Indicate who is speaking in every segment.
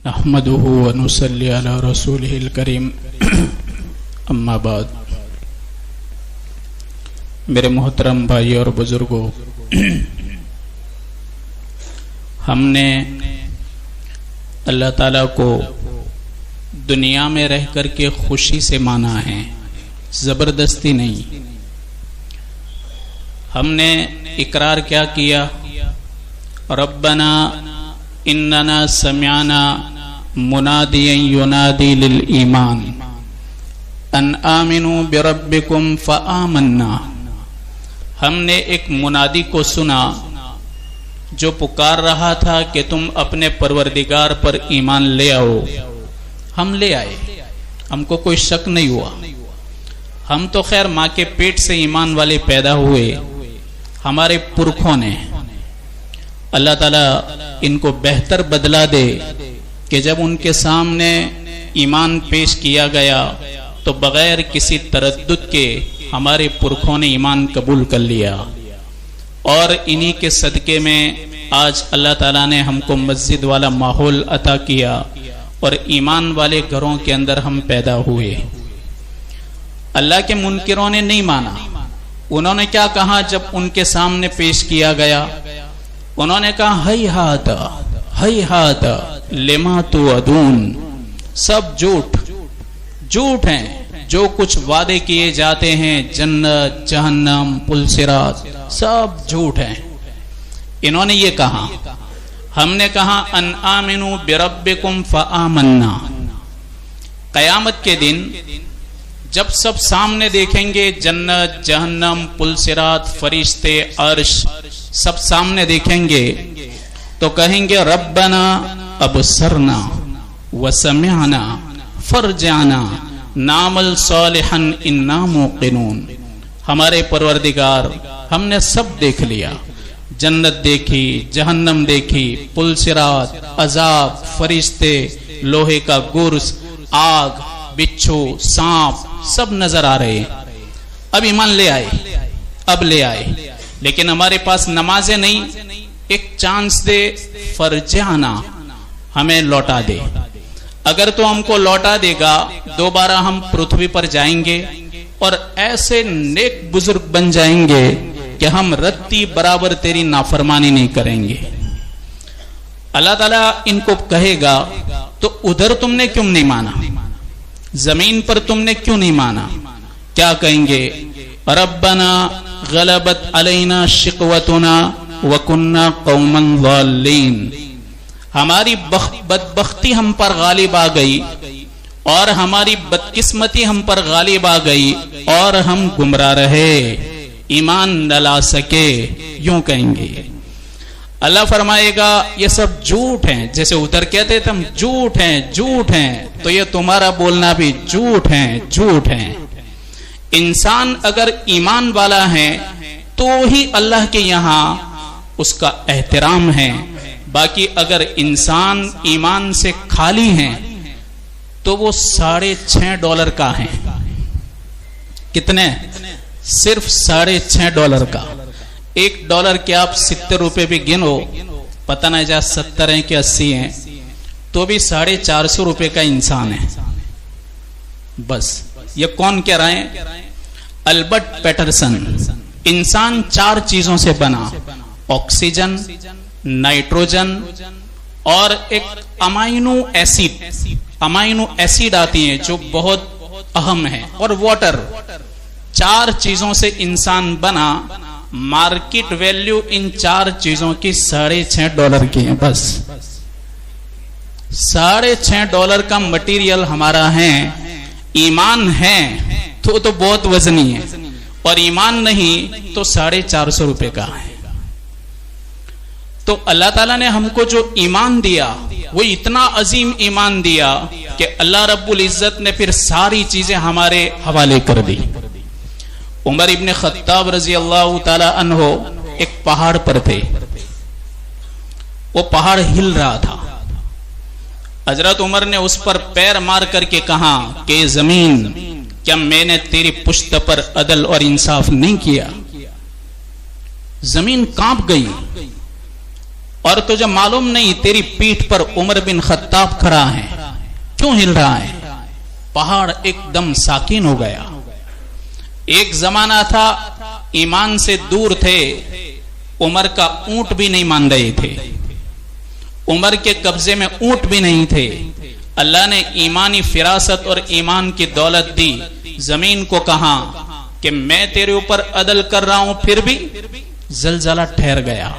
Speaker 1: نحمده ونصلي على رسوله الكريم اما بعد میرے محترم بھائی اور بزرگوں، ہم نے اللہ تعالیٰ کو دنیا میں رہ کر کے خوشی سے مانا ہے، زبردستی نہیں۔ ہم نے اقرار کیا کیا؟ ربنا اننا سمعنا منادیا ینادی للایمان ان آمنوا بربکم فآمنا۔ ہم نے ایک منادی کو سنا جو پکار رہا تھا کہ تم اپنے پروردگار پر ایمان لے آؤ۔ ہم لے آئے، ہم کو کوئی شک نہیں ہوا۔ ہم تو خیر ماں کے پیٹ سے ایمان والے پیدا ہوئے، ہمارے پرکھوں نے۔ اللہ تعالیٰ ان کو بہتر بدلہ دے کہ جب ان کے سامنے ایمان پیش کیا گیا تو بغیر کسی تردد کے ہمارے پرکھوں نے ایمان قبول کر لیا، اور انہی کے صدقے میں آج اللہ تعالیٰ نے ہم کو مسجد والا ماحول عطا کیا اور ایمان والے گھروں کے اندر ہم پیدا ہوئے۔ اللہ کے منکروں نے نہیں مانا۔ انہوں نے کیا کہا جب ان کے سامنے پیش کیا گیا؟ انہوں نے کہا ہیہات ہیہات لما توعدون۔ سب جھوٹ ہیں، جو کچھ وعدے کیے جاتے ہیں، جنت، جہنم، پل صراط، سب جھوٹ ہیں۔ انہوں نے یہ کہا۔ ہم نے کہا ان آمنوا بربکم فآمنا۔ قیامت کے دن جب سب سامنے دیکھیں گے، جنت، جہنم، پل صراط، فرشتے، عرش، سب سامنے دیکھیں گے تو کہیں گے ربنا ابصرنا وسمعنا فرجعنا نعمل صالحا انا موقنون۔ ہمارے پروردگار، ہم نے سب دیکھ لیا، جنت دیکھی، جہنم دیکھی، پل صراط، عذاب، فرشتے، لوہے کا گرز، آگ، بچھو، سانپ، سب نظر آ رہے ہیں۔ اب ایمان لے آئے، لیکن ہمارے پاس نمازیں نہیں۔ ایک چانس دے، فرجعنا، ہمیں لوٹا دے۔ اگر تو ہم کو لوٹا دے گا، دوبارہ ہم پرتھوی پر جائیں گے اور ایسے نیک بزرگ بن جائیں گے کہ ہم رتی برابر تیری نافرمانی نہیں کریں گے۔ اللہ تعالیٰ ان کو کہے گا تو ادھر تم نے کیوں نہیں مانا؟ زمین پر تم نے کیوں نہیں مانا؟ کیا کہیں گے؟ ربنا غلبت علینا شقوتنا وکننا قوما ضالین۔ ہماری بدبختی ہم پر غالب آ گئی اور ہماری بدقسمتی ہم پر غالب آ گئی اور ہم گمراہ رہے، ایمان نہ لا سکے، یوں کہیں گے۔ اللہ فرمائے گا یہ سب جھوٹ ہیں، جیسے ادھر کہتے تھے ہم جھوٹ ہیں، تو یہ تمہارا بولنا بھی جھوٹ ہیں۔ انسان اگر ایمان والا ہے تو ہی اللہ کے یہاں اس کا احترام ہے، باقی اگر انسان ایمان سے خالی ہے تو وہ $6.5 کا ہے۔ کتنے؟ صرف $6.5 کا۔ $1 کے آپ 70 روپے بھی گنو، پتہ نہ جا 70 ہیں کہ 80 ہیں، تو بھی 450 روپے کا انسان ہے۔ بس یہ کون کہہ رہے ہیں؟ Albert Peterson. انسان 4 چیزوں سے بنا، آکسیجن، نائٹروجن اور ایک امائنو ایسڈ آتی ہیں جو بہت اہم ہے، اور واٹر۔ 4 چیزوں سے انسان بنا۔ مارکیٹ ویلیو ان 4 چیزوں کی $6.5 کی ہے۔ بس $6.5 کا مٹیریل ہمارا ہے۔ ایمان ہے تو بہت وزنی ہے، اور ایمان نہیں تو 450 روپے کا ہے۔ تو اللہ تعالیٰ نے ہم کو جو ایمان دیا وہ اتنا عظیم ایمان دیا کہ اللہ رب العزت نے پھر ساری چیزیں ہمارے حوالے کر دی۔ عمر ابن خطاب رضی اللہ تعالی عنہ ایک پہاڑ پر تھے، وہ پہاڑ ہل رہا تھا۔ حضرت عمر نے اس پر پیر مار کر کے کہا کہ زمین، کیا میں نے تیری پشت پر عدل اور انصاف نہیں کیا؟ زمین کانپ گئی۔ اور تجھے معلوم نہیں تیری پیٹھ پر عمر بن خطاب کھڑا ہے، کیوں ہل رہا ہے؟ پہاڑ ایک دم ساکن ہو گیا۔ ایک زمانہ تھا ایمان سے دور تھے، عمر کا اونٹ بھی نہیں مان رہے تھے، عمر کے قبضے میں اونٹ بھی نہیں تھے۔ اللہ نے ایمانی فراست اور ایمان کی دولت دی، زمین کو کہا کہ میں تیرے اوپر عدل کر رہا ہوں، پھر بھی زلزلہ ٹھہر گیا۔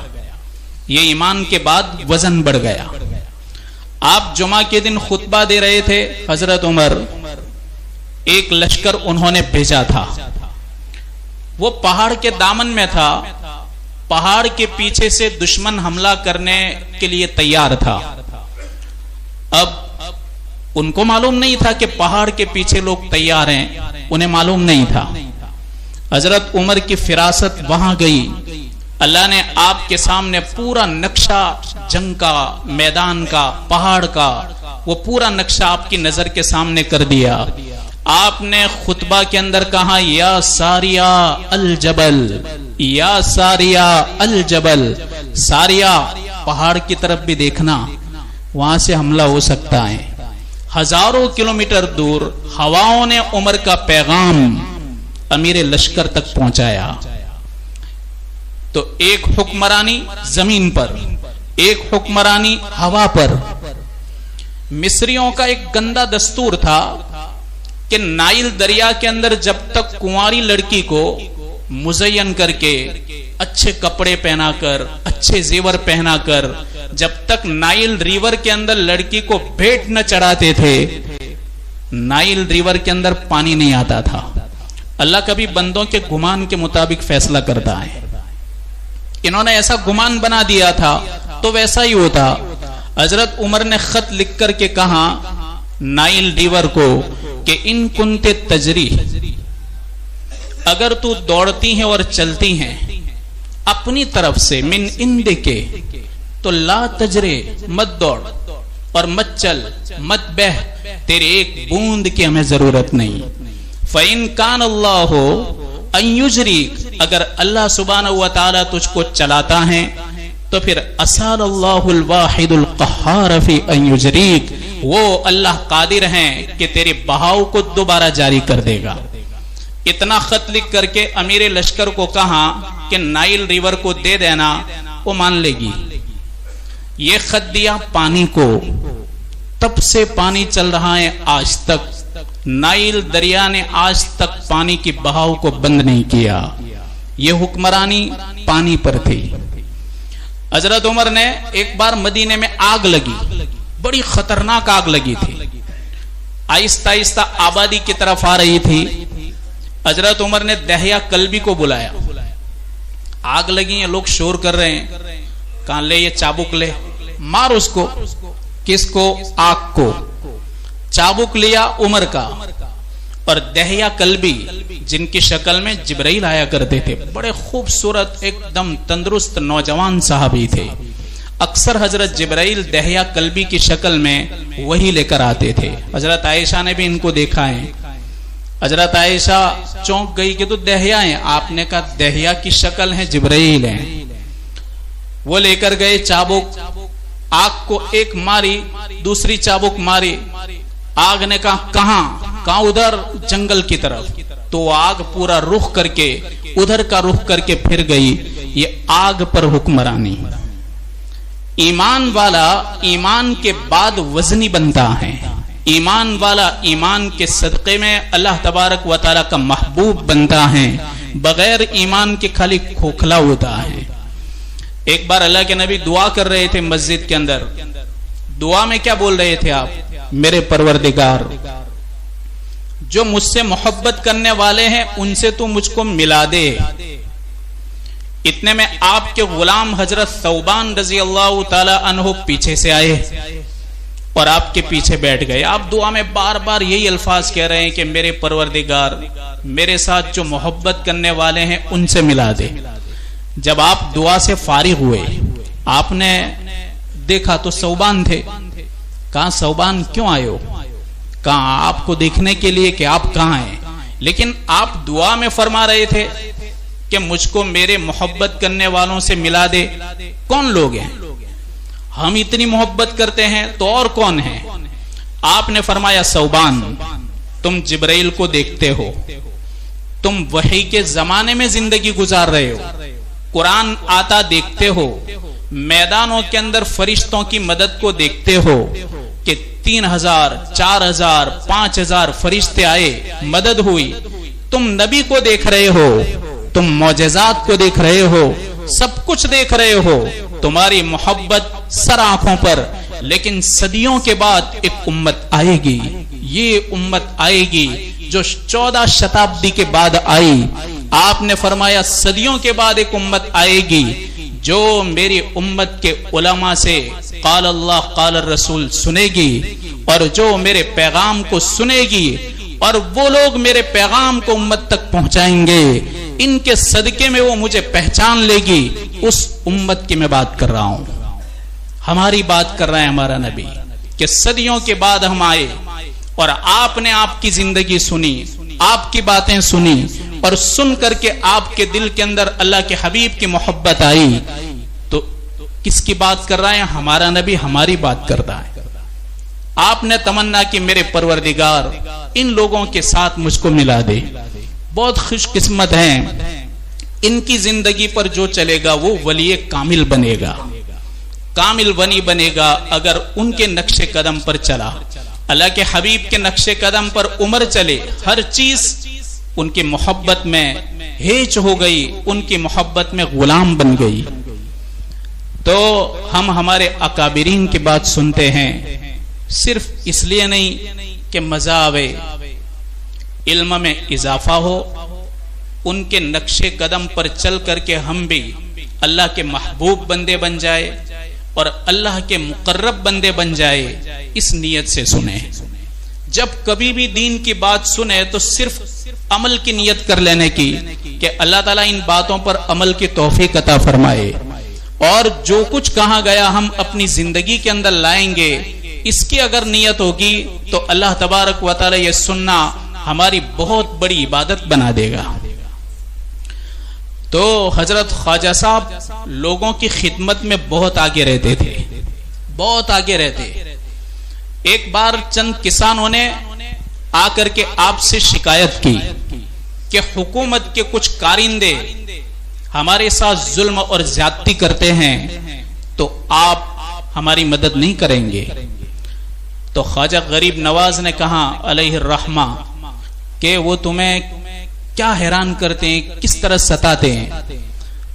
Speaker 1: یہ ایمان کے بعد وزن بڑھ گیا۔ آپ جمعہ کے دن خطبہ دے رہے تھے، حضرت عمر ایک لشکر انہوں نے بھیجا تھا، وہ پہاڑ کے دامن میں تھا، پہاڑ کے پیچھے سے دشمن حملہ کرنے کے لیے تیار تھا۔ اب ان کو معلوم نہیں تھا کہ پہاڑ کے پیچھے لوگ تیار ہیں، انہیں معلوم نہیں تھا۔ حضرت عمر کی فراست وہاں گئی، اللہ نے آپ کے سامنے پورا نقشہ جنگ کا، میدان کا، پہاڑ کا، وہ پورا نقشہ آپ کی نظر کے سامنے کر دیا۔ آپ نے خطبہ کے اندر کہا، یا ساریہ الجبل، یا ساریہ الجبل، ساریہ پہاڑ کی طرف بھی دیکھنا، وہاں سے حملہ ہو سکتا ہے۔ ہزاروں کلومیٹر دور ہواؤں نے عمر کا پیغام امیر لشکر تک پہنچایا۔ تو ایک حکمرانی زمین پر، ایک حکمرانی ہوا پر۔ مصریوں کا ایک گندا دستور تھا کہ نائل دریا کے اندر جب تک کنواری لڑکی کو مزین کر کے، اچھے کپڑے پہنا کر، اچھے زیور پہنا کر، جب تک نائل ریور کے اندر لڑکی کو بھیٹ نہ چڑھاتے تھے، نائل ریور کے اندر پانی نہیں آتا تھا۔ اللہ کبھی بندوں کے گمان کے مطابق فیصلہ کرتا ہے۔ انہوں نے ایسا گمان بنا دیا تھا تو ویسا ہی ہوتا۔ حضرت عمر نے خط لکھ کر کے کہا نائل ریور کو کہ ان کنتے تجری، اگر تو دوڑتی ہیں اور چلتی ہیں اپنی طرف سے، من اندے کے، تو لا تجرے، مت دوڑ اور مت چل، مت بہ، تیرے ایک بوند کی ہمیں ضرورت نہیں۔ فَإِن كَانَ اللَّهُ أَن يُجْرِيكَ، اگر اللہ سبحانہ وتعالی تجھ کو چلاتا ہے تو پھر أَسَالَ اللَّهُ الْوَاحِدُ الْقَحَّارَ فِي أَن يُجْرِيكَ، وہ اللہ قادر ہیں کہ تیرے بہاؤ کو دوبارہ جاری کر دے گا۔ اتنا خط لکھ کر کے امیر لشکر کو کہا کہ نائل ریور کو دے دینا، وہ مان لے گی۔ یہ خط دیا پانی کو، تب سے پانی چل رہا ہے آج تک، نائل دریا نے آج تک پانی کی بہاؤ کو بند نہیں کیا۔ یہ حکمرانی پانی پر تھی۔ حضرت عمر نے ایک بار مدینے میں آگ لگی، بڑی خطرناک آگ لگی تھی، آہستہ آہستہ آبادی کی طرف آ رہی تھی۔ حضرت عمر نے دہیا کلبی کو بلایا، آگ لگی ہے، لوگ شور کر رہے ہیں، کہاں لے یہ چابک لے، مار اس کو۔ کس کو؟ آگ کو۔ چابک لیا عمر کا، اور دہیا کلبی جن کی شکل میں جبرائیل آیا کرتے تھے، بڑے خوبصورت ایک دم تندرست نوجوان صحابی تھے، اکثر حضرت جبرائیل دہیا کلبی کی شکل میں وہی لے کر آتے تھے۔ حضرت عائشہ نے بھی ان کو دیکھا ہے۔ حضرت عائشہ چونک گئی کہ تو دہیا ہیں، آپ نے کہا دہیا کی شکل ہے، جبرائیل ہیں۔ وہ لے کر گئے چابک، آگ کو ایک ماری، دوسری چابک ماری، آگ نے کہا کہاں؟ ادھر جنگل کی طرف۔ تو آگ پورا رخ کر کے ادھر کا رخ کر کے پھر گئی۔ یہ آگ پر حکمرانی۔ ایمان والا ایمان کے بعد وزنی بنتا ہے، ایمان والا ایمان کے صدقے میں اللہ تبارک و تعالی کا محبوب بنتا ہے، بغیر ایمان کے خالی کھوکھلا ہوتا ہے۔ ایک بار اللہ کے نبی دعا کر رہے تھے مسجد کے اندر، دعا میں کیا بول رہے تھے آپ؟ میرے پروردگار، جو مجھ سے محبت کرنے والے ہیں ان سے تو مجھ کو ملا دے۔ اتنے میں آپ کے غلام حضرت ثوبان رضی اللہ تعالی عنہ پیچھے سے آئے اور آپ کے پیچھے بیٹھ گئے۔ آپ دعا میں بار بار یہی الفاظ کہہ رہے ہیں کہ میرے پروردگار، میرے ساتھ جو محبت کرنے والے ہیں ان سے ملا دے۔ جب آپ دعا سے فارغ ہوئے، آپ نے دیکھا تو ثوبان تھے۔ کہاں ثوبان کیوں آئے ہو؟ کہاں آپ کو دیکھنے کے لیے کہ آپ کہاں ہیں، لیکن آپ دعا میں فرما رہے تھے کہ مجھ کو میرے محبت کرنے والوں سے ملا دے۔ کون لوگ ہیں؟ ہم اتنی محبت کرتے ہیں تو اور کون ہے؟ آپ نے فرمایا صوبان تم جبرائیل کو دیکھتے ہو، تم وحی کے زمانے میں زندگی گزار رہے ہو، قرآن آتا دیکھتے ہو، میدانوں کے اندر فرشتوں کی مدد کو دیکھتے ہو کہ 3000 4000 5000 فرشتے آئے، مدد ہوئی، تم نبی کو دیکھ رہے ہو، تم معجزات کو دیکھ رہے ہو، سب کچھ دیکھ رہے ہو، تمہاری محبت سر آنکھوں پر، لیکن صدیوں کے بعد ایک امت آئے گی، یہ امت آئے گی جو 14 شتابدی کے بعد آئی۔ آپ نے فرمایا صدیوں کے بعد ایک امت آئے گی جو میری امت کے علماء سے قال اللہ قال الرسول سنے گی، اور جو میرے پیغام کو سنے گی، اور وہ لوگ میرے پیغام کو امت تک پہنچائیں گے، ان کے صدقے میں وہ مجھے پہچان لے گی، اس امت کی میں بات کر رہا ہوں، ہماری بات کر رہا ہے ہمارا نبی کہ صدیوں کے بعد ہم آئے اور آپ نے آپ کی زندگی سنی، آپ کی باتیں سنی، اور سن کر کے آپ کے دل کے اندر اللہ کے حبیب کی محبت آئی، تو کس کی بات کر رہا ہے؟ ہمارا نبی ہماری بات کر رہا ہے۔ آپ نے تمنا کہ میرے پروردگار ان لوگوں کے ساتھ مجھ کو ملا دے، بہت خوش قسمت ہیں، ان کی زندگی پر جو چلے گا وہ ولی کامل بنے گا، کامل ولی بنے گا اگر ان کے نقش قدم پر چلا، اللہ کے حبیب کے نقش قدم پر عمر چلے، ہر چیز ان کی محبت میں ہیچ ہو گئی، ان کی محبت میں غلام بن گئی۔ تو ہم ہمارے اکابرین کی بات سنتے ہیں صرف اس لیے نہیں کہ مزہ آوے، علم میں اضافہ ہو، ان کے نقش قدم پر چل کر کے ہم بھی اللہ کے محبوب بندے بن جائے اور اللہ کے مقرب بندے بن جائے، اس نیت سے سنیں۔ جب کبھی بھی دین کی بات سنیں تو صرف عمل کی نیت کر لینے کی کہ اللہ تعالیٰ ان باتوں پر عمل کی توفیق عطا فرمائے، اور جو کچھ کہا گیا ہم اپنی زندگی کے اندر لائیں گے، اس کی اگر نیت ہوگی تو اللہ تبارک و تعالیٰ یہ سننا ہماری بہت بڑی عبادت بنا دے گا۔ تو حضرت خواجہ صاحب لوگوں کی خدمت میں بہت آگے رہتے تھے، بہت آگے رہتے۔ ایک بار چند کسانوں نے آ کر کے آپ سے شکایت کی کہ حکومت کے کچھ کارندے ہمارے ساتھ ظلم اور زیادتی کرتے ہیں، تو آپ ہماری مدد نہیں کریں گے؟ تو خواجہ غریب نواز نے کہا علیہ الرحمہ کہ وہ تمہیں کیا حیران کرتے ہیں، کس طرح ستاتے ہیں؟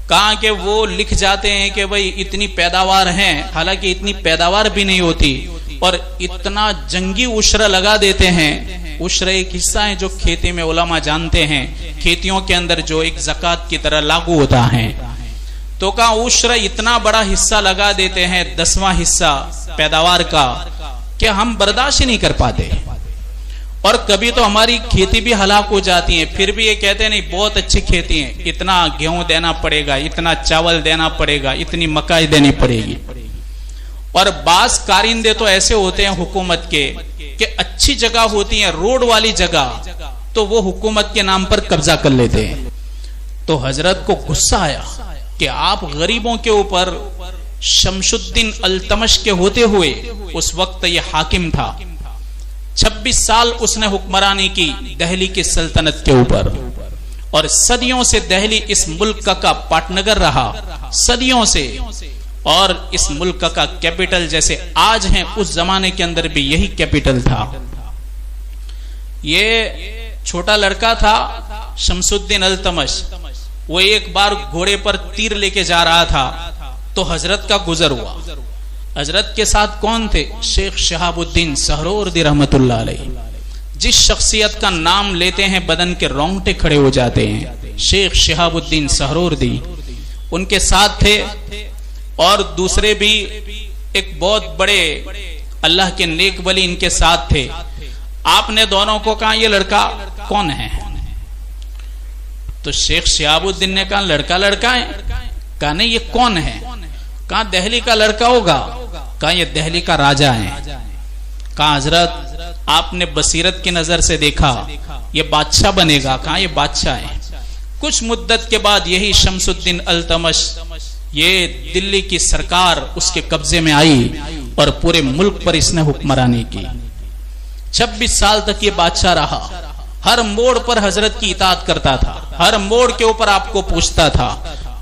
Speaker 1: کہا کہ وہ لکھ جاتے ہیں کہ بھئی اتنی پیداوار ہیں، حالانکہ اتنی پیداوار بھی نہیں ہوتی، اور اتنا جنگی عشرہ لگا دیتے ہیں۔ عشرہ ایک حصہ ہے جو کھیتی میں علماء جانتے ہیں، کھیتیوں کے اندر جو ایک زکوٰۃ کی طرح لاگو ہوتا ہے، تو کہا عشرہ اتنا بڑا حصہ لگا دیتے ہیں، 10واں حصہ پیداوار کا، کہ ہم برداشت نہیں کر پاتے، اور کبھی تو ہماری کھیتی بھی ہلاک ہو جاتی ہے، پھر بھی یہ کہتے ہیں نہیں بہت اچھی کھیتی ہے، اتنا گیہوں دینا پڑے گا، اتنا چاول دینا پڑے گا، اتنی مکئی دینی پڑے گی۔ اور بعض کارندے تو ایسے ہوتے ہیں حکومت کے کہ اچھی جگہ ہوتی ہیں، روڈ والی جگہ، تو وہ حکومت کے نام پر قبضہ کر لیتے ہیں۔ تو حضرت کو غصہ آیا کہ آپ غریبوں کے اوپر، شمس الدین التمش کے ہوتے ہوئے اس وقت یہ حاکم تھا، 26 سال اس نے حکمرانی کی دہلی کی سلطنت کے اوپر، اور صدیوں سے دہلی اس ملک کا پاٹنگر رہا، صدیوں سے، اور اس ملک کا کیپٹل جیسے آج ہیں اس زمانے کے اندر بھی یہی کیپٹل تھا۔ یہ چھوٹا لڑکا تھا شمس الدین التمش، وہ ایک بار گھوڑے پر تیر لے کے جا رہا تھا تو حضرت کا گزر ہوا۔ حضرت کے ساتھ کون تھے؟ شیخ شہاب الدین سہروردی رحمت اللہ علیہ، جس شخصیت کا نام لیتے ہیں بدن کے رونگٹے کھڑے ہو جاتے ہیں، شیخ شہاب الدین سہروردی ان کے ساتھ تھے، اور دوسرے بھی ایک بہت بڑے اللہ کے نیک ولی ان کے ساتھ تھے۔ آپ نے دونوں کو کہا یہ لڑکا کون ہے؟ تو شیخ شہاب الدین نے کہا لڑکا لڑکا ہے؟ کہا نہیں یہ کون ہے؟ کہا دہلی کا لڑکا ہوگا؟ کہا یہ دہلی کا راجہ ہے۔ کہا حضرت آپ نے بصیرت کی نظر سے دیکھا یہ بادشاہ بنے گا؟ کہا یہ بادشاہ ہے۔ کچھ مدت کے بعد یہی شمس الدین التمش یہ دلی کی سرکار اس کے قبضے میں آئی اور پورے ملک پر اس نے حکمرانی کی. 26 سال تک یہ بادشاہ رہا. ہر موڑ پر حضرت کی اطاعت کرتا تھا, ہر موڑ کے اوپر آپ کو پوچھتا تھا.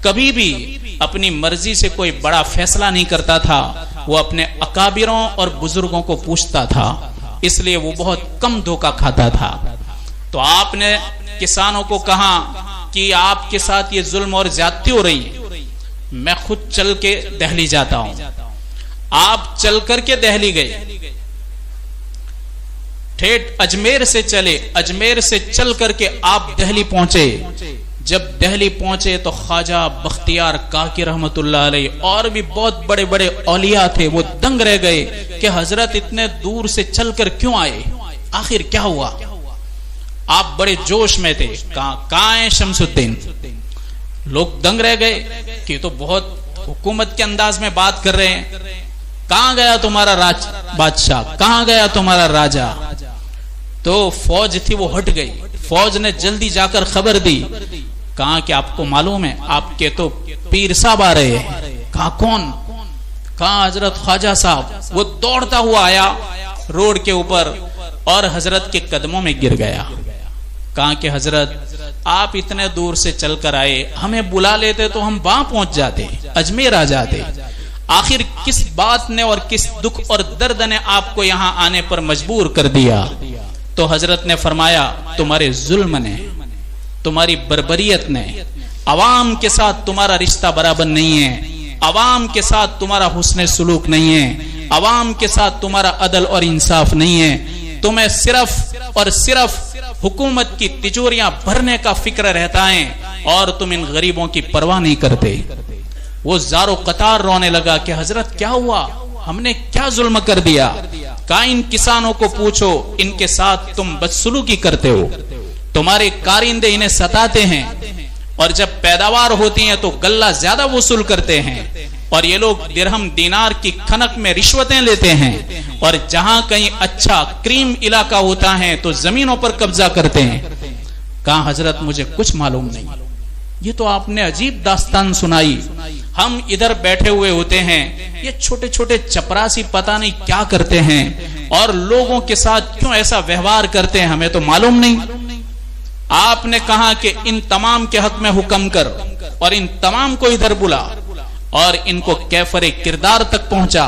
Speaker 1: کبھی بھی اپنی مرضی سے کوئی بڑا فیصلہ نہیں کرتا تھا, وہ اپنے اکابروں اور بزرگوں کو پوچھتا تھا, اس لیے وہ بہت کم دھوکہ کھاتا تھا. تو آپ نے کسانوں کو کہا کہ آپ کے ساتھ یہ ظلم اور زیادتی ہو رہی ہے, میں خود چل کے دہلی جاتا ہوں. آپ چل کر کے دہلی گئے, ٹھیٹ اجمیر سے چلے, اجمیر سے چل کر کے آپ دہلی پہنچے. جب دہلی پہنچے تو خواجہ بختیار کاکی رحمت اللہ علیہ اور بھی بہت بڑے بڑے اولیاء تھے, وہ دنگ رہ گئے کہ حضرت اتنے دور سے چل کر کیوں آئے, آخر کیا ہوا. آپ بڑے جوش میں تھے, کہاں ہیں شمس الدین. لوگ دنگ رہ گئے کہ تو بہت حکومت کے انداز میں بات کر رہے ہیں. کہاں گیا تمہارا بادشاہ, کہاں گیا تمہارا راجا. تو فوج تھی وہ ہٹ گئی. فوج نے جلدی جا کر خبر دی, کہاں کہ آپ کو معلوم ہے آپ کے تو پیر صاحب آ رہے ہیں. کہاں کون, کہاں حضرت خواجہ صاحب. وہ دوڑتا ہوا آیا روڈ کے اوپر اور حضرت کے قدموں میں گر گیا. کہاں کہ حضرت آپ اتنے دور سے چل کر آئے, ہمیں بلا لیتے تو ہم وہاں پہنچ جاتے, اجمیر آ جاتے. آخر کس بات نے اور کس دکھ اور درد نے آپ کو یہاں آنے پر مجبور کر دیا. تو حضرت نے فرمایا تمہارے ظلم نے, تمہاری بربریت نے, عوام کے ساتھ تمہارا رشتہ برابر نہیں ہے, عوام کے ساتھ تمہارا حسن سلوک نہیں ہے, عوام کے ساتھ تمہارا عدل اور انصاف نہیں ہے. تمہیں صرف اور صرف حکومت کی تجوریاں بھرنے کا فکر رہتا ہے اور تم ان غریبوں کی پرواہ نہیں کرتے. وہ زارو قطار رونے لگا کہ حضرت کیا ہوا, ہم نے کیا ظلم کر دیا. کہا ان کسانوں کو پوچھو, ان کے ساتھ تم بدسلوکی کرتے ہو, تمہارے کارندے انہیں ستاتے ہیں اور جب پیداوار ہوتی ہیں تو غلہ زیادہ وصول کرتے ہیں, اور یہ لوگ درہم دینار کی کھنک میں رشوتیں لیتے ہیں, اور جہاں کہیں اچھا کریم علاقہ ہوتا ہے تو زمینوں پر قبضہ کرتے ہیں. کہا حضرت مجھے کچھ معلوم نہیں, یہ تو آپ نے عجیب داستان سنائی. ہم ادھر بیٹھے ہوئے ہوتے ہیں, یہ چھوٹے چھوٹے چپراسی پتہ نہیں کیا کرتے ہیں اور لوگوں کے ساتھ کیوں ایسا ویوہار کرتے ہیں, ہمیں تو معلوم نہیں. آپ نے کہا کہ ان تمام کے حق میں حکم کر اور ان تمام کو ادھر بلا اور ان کو کیفر کردار تک پہنچا,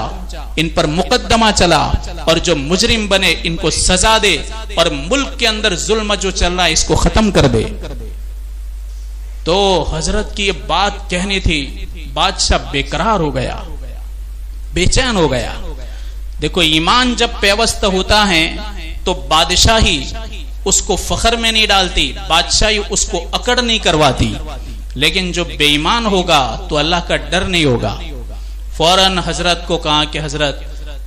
Speaker 1: ان پر مقدمہ چلا اور جو مجرم بنے ان کو سزا دے اور ملک کے اندر ظلم جو چل رہا ہے اس کو ختم کر دے. تو حضرت کی یہ بات کہنی تھی, بادشاہ بے قرار ہو گیا, بے چین ہو گیا. دیکھو ایمان جب پیوست ہوتا ہے تو بادشاہی اس کو فخر میں نہیں ڈالتی, بادشاہی اس کو اکڑ نہیں کرواتی. لیکن جو بے ایمان ہوگا تو اللہ کا ڈر نہیں ہوگا. فوراً حضرت کو کہا کہ حضرت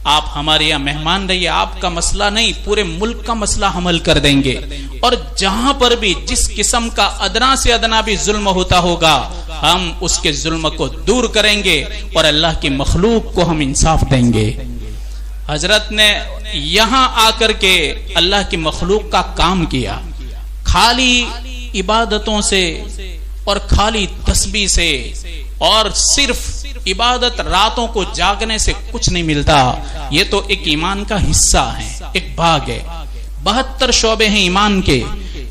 Speaker 1: آپ ہمارے یہاں مہمان رہیے, آپ کا مسئلہ نہیں پورے ملک کا مسئلہ حل کر دیں گے, اور جہاں پر بھی جس قسم کا ادنا سے ادنا بھی ظلم ہوتا ہوگا ہم اس کے ظلم کو دور کریں گے اور اللہ کی مخلوق کو ہم انصاف دیں گے. حضرت نے یہاں آ کر کے اللہ کی مخلوق کا کام کیا. خالی عبادتوں سے اور خالی تسبیح سے اور صرف عبادت راتوں کو جاگنے سے کچھ نہیں ملتا. یہ تو ایک ایمان کا حصہ ہے, ایک بھاگ ہے. 72 شعبے ہیں ایمان کے.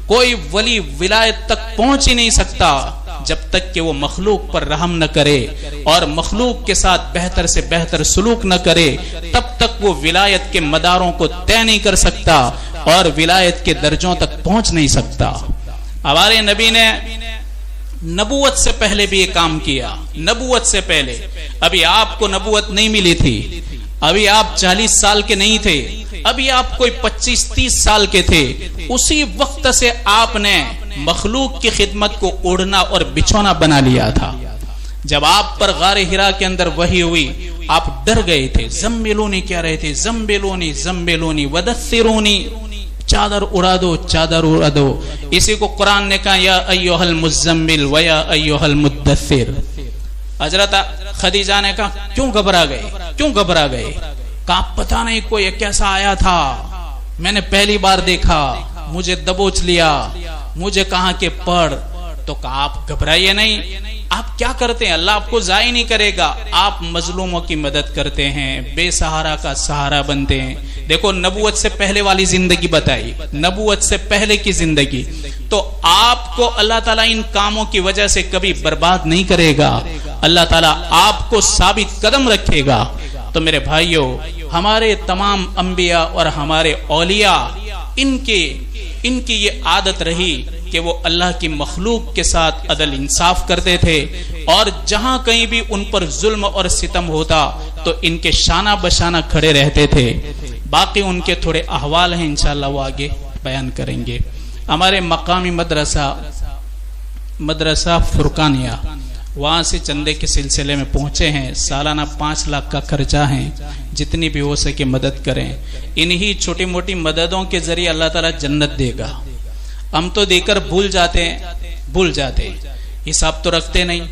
Speaker 1: کوئی ولی ولایت تک پہنچ ہی نہیں سکتا جب تک کہ وہ مخلوق پر رحم نہ کرے اور مخلوق کے ساتھ بہتر سے بہتر سلوک نہ کرے, تب تک وہ ولایت کے مداروں کو طے نہیں کر سکتا اور ولایت کے درجوں تک پہنچ نہیں سکتا. ہمارے نبی نے نبوت سے پہلے بھی یہ کام کیا. نبوت سے پہلے ابھی آپ کو نبوت نہیں ملی تھی, ابھی آپ 40 سال کے نہیں تھے, ابھی آپ کوئی 25-30 سال کے تھے. اسی وقت سے آپ نے مخلوق کی خدمت کو اوڑھنا اور بچھونا بنا لیا تھا. جب آپ پر غار ہرا کے اندر وحی ہوئی آپ ڈر گئے تھے. زمبلونی کہہ رہے تھے, زمبلونی زمبلونی ودثرونی, چادر اڑا دو چادر اڑا دو. اسی کو قرآن نے کہا یا ایھا المزمل و یا ایھا المدثر. حضرت خدیجہ نے کہا کیوں گھبرا گئے, کیوں گھبرا گئے؟ کہا پتہ نہیں کوئی ایک ایسا آیا تھا, میں نے پہلی بار دیکھا, مجھے دبوچ لیا, مجھے کہا کہ پڑھ. تو کہا آپ گھبرائیے نہیں، آپ کیا کرتے ہیں؟ اللہ آپ کو ضائع نہیں کرے گا، آپ مظلوموں کی مدد کرتے ہیں، بے سہارا کا سہارا بنتے ہیں۔ دیکھو نبوت سے پہلے والی زندگی بتائی، نبوت سے پہلے کی زندگی، تو آپ کو اللہ تعالیٰ ان کاموں کی وجہ سے کبھی برباد نہیں کرے گا، اللہ تعالیٰ آپ کو ثابت قدم رکھے گا۔ تو میرے بھائیوں، ہمارے تمام انبیاء اور ہمارے اولیاء ان کی یہ عادت رہی کہ وہ اللہ کی مخلوق کے ساتھ عدل انصاف کرتے تھے، اور جہاں کہیں بھی ان پر ظلم اور ستم ہوتا تو ان کے شانہ بشانہ کھڑے رہتے تھے۔ باقی ان کے تھوڑے احوال ہیں، انشاءاللہ وہ آگے بیان کریں گے۔ ہمارے مقامی مدرسہ فرقانیہ، وہاں سے چندے کے سلسلے میں پہنچے ہیں، سالانہ 5 لاکھ کا خرچہ ہے، جتنی بھی ہو سکے مدد کریں۔ انہی چھوٹی موٹی مددوں کے ذریعے اللہ تعالیٰ جنت دے گا۔ ہم تو دے کر بھول جاتے، حساب تو رکھتے نہیں،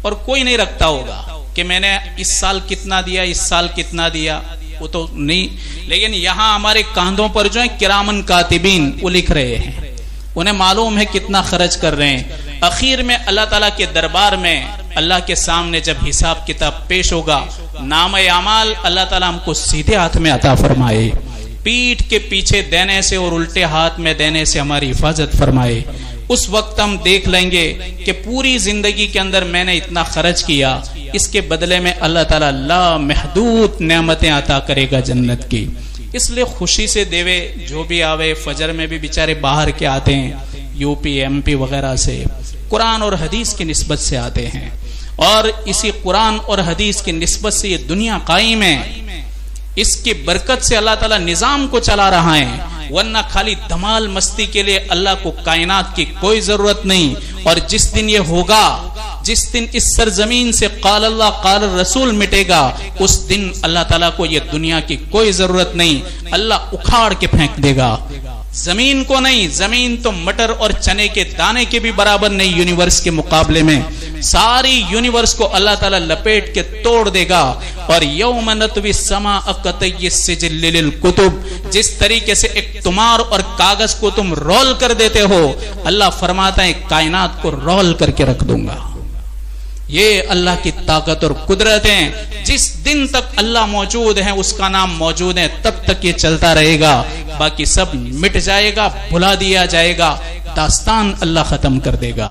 Speaker 1: اور کوئی نہیں رکھتا ہوگا کہ میں نے اس سال کتنا دیا، اس سال کتنا دیا، وہ تو نہیں۔ لیکن یہاں ہمارے کاندھوں پر جو ہے کرامن کاتبین، وہ لکھ رہے ہیں، انہیں معلوم ہے کتنا خرچ کر رہے ہیں۔ اخیر میں اللہ تعالیٰ کے دربار میں، اللہ کے سامنے جب حساب کتاب پیش ہوگا، نام اعمال اللہ تعالیٰ ہم کو سیدھے ہاتھ میں عطا فرمائے، پیٹھ کے پیچھے دینے سے اور الٹے ہاتھ میں دینے سے ہماری حفاظت فرمائے۔ اس وقت ہم دیکھ لیں گے کہ پوری زندگی کے اندر میں نے اتنا خرچ کیا، اس کے بدلے میں اللہ تعالیٰ لامحدود نعمتیں عطا کرے گا جنت کی۔ اس لیے خوشی سے دیوے، جو بھی آوے، فجر میں بھی بیچارے باہر کے آتے ہیں، یو پی ایم پی وغیرہ سے، قرآن اور حدیث کی نسبت سے آتے ہیں، اور اسی قرآن اور حدیث کی نسبت سے یہ دنیا قائم ہے، اس کی برکت سے اللہ تعالیٰ نظام کو چلا رہا ہے، ورنہ خالی دھمال مستی کے لیے اللہ کو کائنات کی کوئی ضرورت نہیں۔ اور جس دن یہ ہوگا، جس دن اس سرزمین سے قال اللہ قال رسول مٹے گا، اس دن اللہ تعالیٰ کو یہ دنیا کی کوئی ضرورت نہیں، اللہ اکھاڑ کے پھینک دے گا۔ زمین کو نہیں، زمین تو مٹر اور چنے کے دانے کے بھی برابر نہیں یونیورس کے مقابلے میں، ساری یونیورس کو اللہ تعالیٰ لپیٹ کے توڑ دے گا۔ اور یوم نطوی السماء کطی السجل للکتب، جس طریقے سے ایک تمار اور کاغذ کو تم رول کر دیتے ہو، اللہ فرماتا ہے کائنات کو رول کر کے رکھ دوں گا۔ یہ اللہ کی طاقت اور قدرت ہیں، جس دن تک اللہ موجود ہے، اس کا نام موجود ہے، تب تک یہ چلتا رہے گا، باقی سب مٹ جائے گا، بھلا دیا جائے گا، داستان اللہ ختم کر دے گا۔